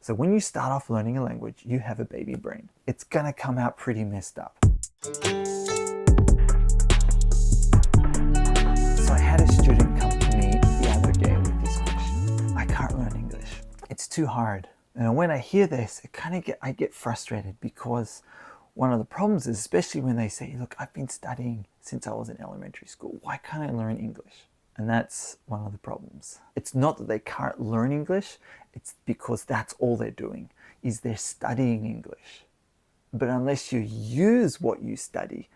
So when you start off learning a language, you have a baby brain. It's gonna come out pretty messed up. So I had a student come to me the other day with this question. I can't learn English. It's too hard. And when I hear this, I get frustrated, because one of the problems is, especially when they say, look, I've been studying since I was in elementary school. Why can't I learn English? And that's one of the problems. It's not that they can't learn English, it's because that's all they're doing, is they're studying English. But unless you use what you study,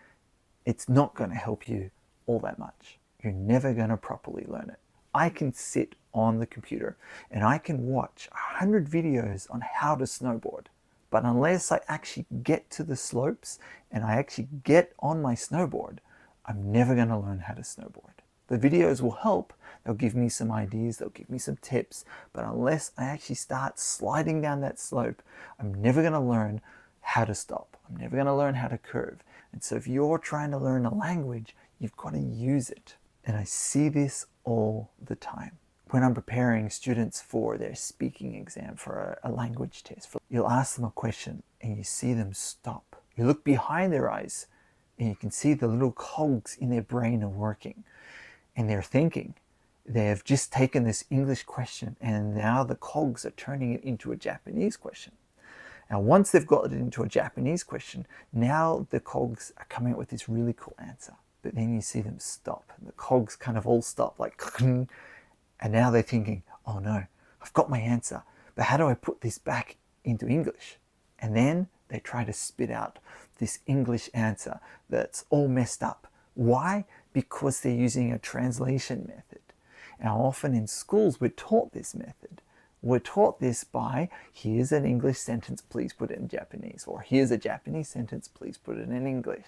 it's not going to help you all that much. You're never going to properly learn it. I can sit on the computer and I can watch 100 videos on how to snowboard. But unless I actually get to the slopes and I actually get on my snowboard, I'm never going to learn how to snowboard. The videos will help. They'll give me some ideas, they'll give me some tips, but unless I actually start sliding down that slope, I'm never going to learn how to stop. I'm never going to learn how to curve. And so if you're trying to learn a language, you've got to use it. And I see this all the time. When I'm preparing students for their speaking exam, for a language test, you'll ask them a question and you see them stop. You look behind their eyes and you can see the little cogs in their brain are working. And they're thinking. They have just taken this English question and now the cogs are turning it into a Japanese question. Now, once they've got it into a Japanese question, now the cogs are coming up with this really cool answer. But then you see them stop. The cogs kind of all stop, like, and now they're thinking, oh no, I've got my answer, but how do I put this back into English? And then they try to spit out this English answer that's all messed up. Why? Because they're using a translation method. Now, often in schools, we're taught this method. We're taught this by, here's an English sentence, please put it in Japanese, or here's a Japanese sentence, please put it in English.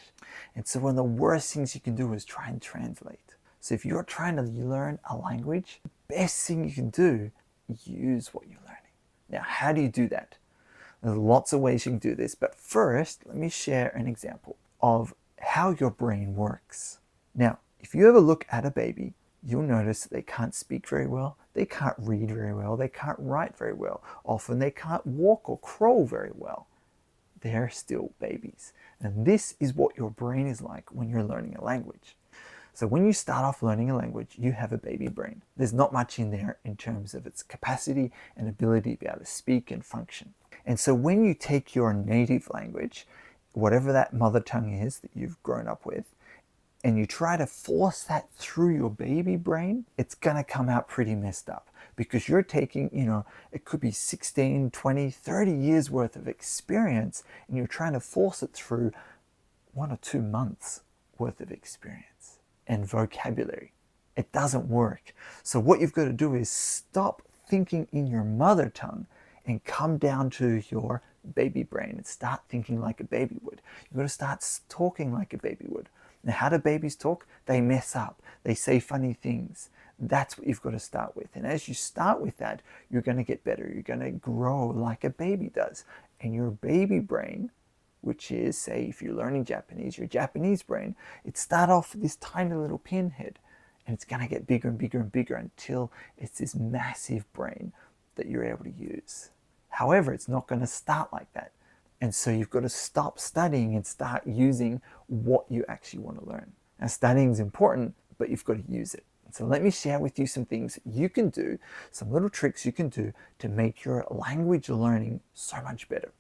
And so one of the worst things you can do is try and translate. So if you're trying to learn a language, the best thing you can do, use what you're learning. Now, how do you do that? There's lots of ways you can do this, but first, let me share an example of how your brain works. Now, if you ever look at a baby, you'll notice that they can't speak very well, they can't read very well, they can't write very well. Often they can't walk or crawl very well. They're still babies. And this is what your brain is like when you're learning a language. So when you start off learning a language, you have a baby brain. There's not much in there in terms of its capacity and ability to be able to speak and function. And so when you take your native language, whatever that mother tongue is that you've grown up with, and you try to force that through your baby brain, it's going to come out pretty messed up, because you're taking, it could be 16, 20, 30 years worth of experience, and you're trying to force it through 1 or 2 months worth of experience and vocabulary. It doesn't work. So what you've got to do is stop thinking in your mother tongue and come down to your baby brain and start thinking like a baby would. You've got to start talking like a baby would. Now, how do babies talk? They mess up. They say funny things. That's what you've got to start with. And as you start with that, you're going to get better. You're going to grow like a baby does. And your baby brain, which is, say, if you're learning Japanese, your Japanese brain, it starts off with this tiny little pinhead. And it's going to get bigger and bigger and bigger until it's this massive brain that you're able to use. However, it's not going to start like that. And so you've got to stop studying and start using what you actually want to learn. Now, studying is important, but you've got to use it. So let me share with you some things you can do, some little tricks you can do to make your language learning so much better.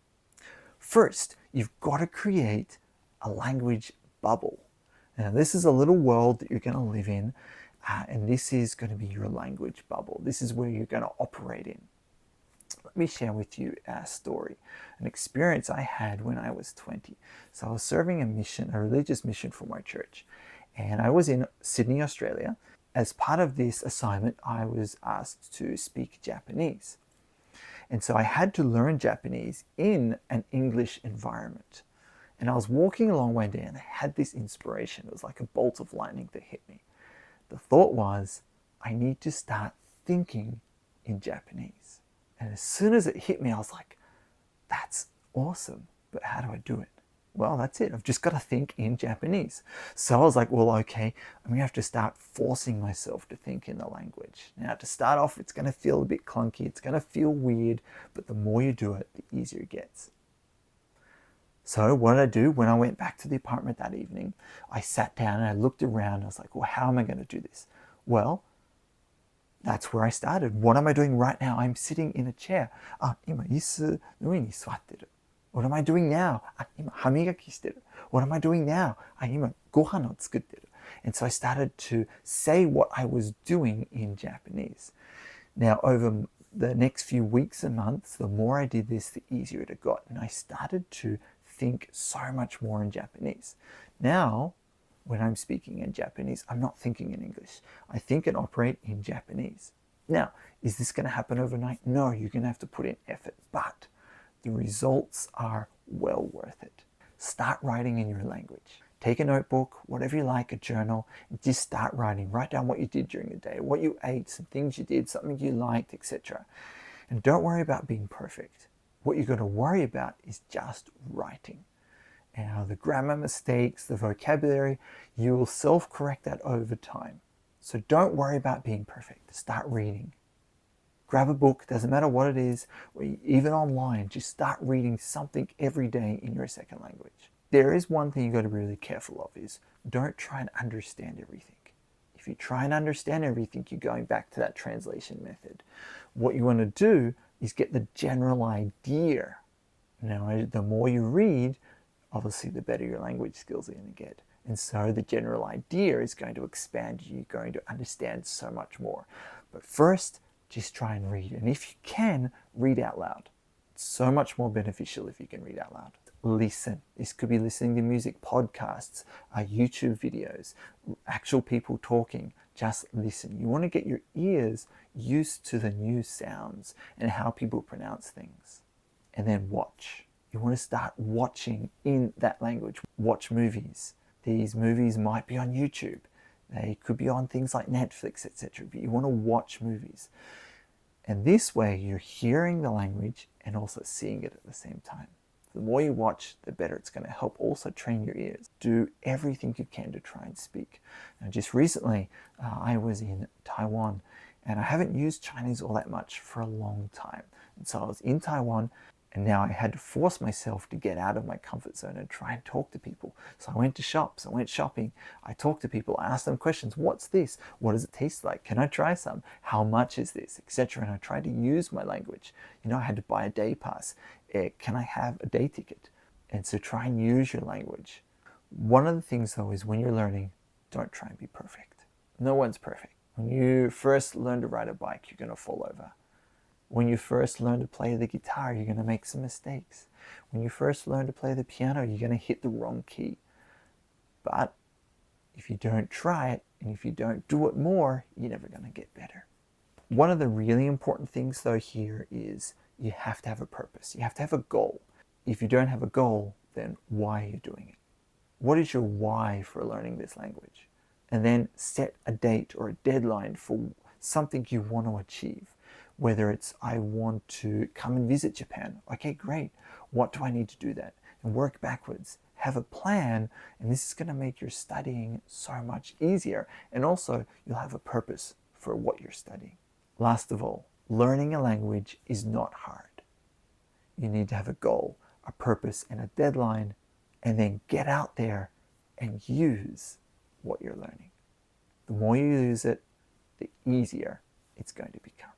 First, you've got to create a language bubble. Now, this is a little world that you're going to live in, and this is going to be your language bubble. This is where you're going to operate in. Let me share with you a story, an experience I had when I was 20. So I was serving a religious mission for my church, and I was in Sydney, Australia. As part of this assignment, I was asked to speak Japanese. And so I had to learn Japanese in an English environment. And I was walking along one day and I had this inspiration. It was like a bolt of lightning that hit me. The thought was, I need to start thinking in Japanese. And as soon as it hit me, I was like, that's awesome, but how do I do it? Well, that's it. I've just got to think in Japanese. So I was like, well, okay, I'm going to have to start forcing myself to think in the language. Now, to start off, it's going to feel a bit clunky. It's going to feel weird. But the more you do it, the easier it gets. So what did I do? When I went back to the apartment that evening, I sat down and I looked around. I was like, well, how am I going to do this? Well, that's where I started. What am I doing right now? I'm sitting in a chair. 今、椅子の上に座ってる。What am I doing now? 今、歯磨きしてる。What am I doing now? 今、ご飯を作ってる。And so I started to say what I was doing in Japanese. Now, over the next few weeks and months, the more I did this, the easier it got. And I started to think so much more in Japanese. Now, when I'm speaking in Japanese, I'm not thinking in English. I think and operate in Japanese. Now, is this going to happen overnight? No, you're going to have to put in effort, but the results are well worth it. Start writing in your language. Take a notebook, whatever you like, a journal, and just start writing. Write down what you did during the day, what you ate, some things you did, something you liked, etc. And don't worry about being perfect. What you're going to worry about is just writing. Now, the grammar mistakes, the vocabulary, you will self-correct that over time. So don't worry about being perfect. Start reading. Grab a book, doesn't matter what it is, or even online, just start reading something every day in your second language. There is one thing you've got to be really careful of is don't try and understand everything. If you try and understand everything, you're going back to that translation method. What you want to do is get the general idea. Now, the more you read, obviously the better your language skills are going to get. And so the general idea is going to expand you. You're going to understand so much more. But first, just try and read. And if you can, read out loud. It's so much more beneficial if you can read out loud. Listen. This could be listening to music, podcasts, YouTube videos, actual people talking. Just listen. You want to get your ears used to the new sounds and how people pronounce things. And then watch. You want to start watching in that language. Watch movies. These movies might be on YouTube. They could be on things like Netflix, etc. But you want to watch movies. And this way you're hearing the language and also seeing it at the same time. The more you watch, the better it's going to help also train your ears. Do everything you can to try and speak. Now, just recently, I was in Taiwan and I haven't used Chinese all that much for a long time. And so I was in Taiwan and now I had to force myself to get out of my comfort zone and try and talk to people. So I went to shops, I went shopping, I talked to people, I asked them questions. What's this? What does it taste like? Can I try some? How much is this? Etc. And I tried to use my language. I had to buy a day pass. Can I have a day ticket? And so try and use your language. One of the things though is when you're learning, don't try and be perfect. No one's perfect. When you first learn to ride a bike, you're going to fall over. When you first learn to play the guitar, you're going to make some mistakes. When you first learn to play the piano, you're going to hit the wrong key. But if you don't try it, and if you don't do it more, you're never going to get better. One of the really important things though here is you have to have a purpose. You have to have a goal. If you don't have a goal, then why are you doing it? What is your why for learning this language? And then set a date or a deadline for something you want to achieve. Whether it's, I want to come and visit Japan. Okay, great. What do I need to do that? And work backwards. Have a plan, and this is going to make your studying so much easier. And also, you'll have a purpose for what you're studying. Last of all, learning a language is not hard. You need to have a goal, a purpose, and a deadline, and then get out there and use what you're learning. The more you use it, the easier it's going to become.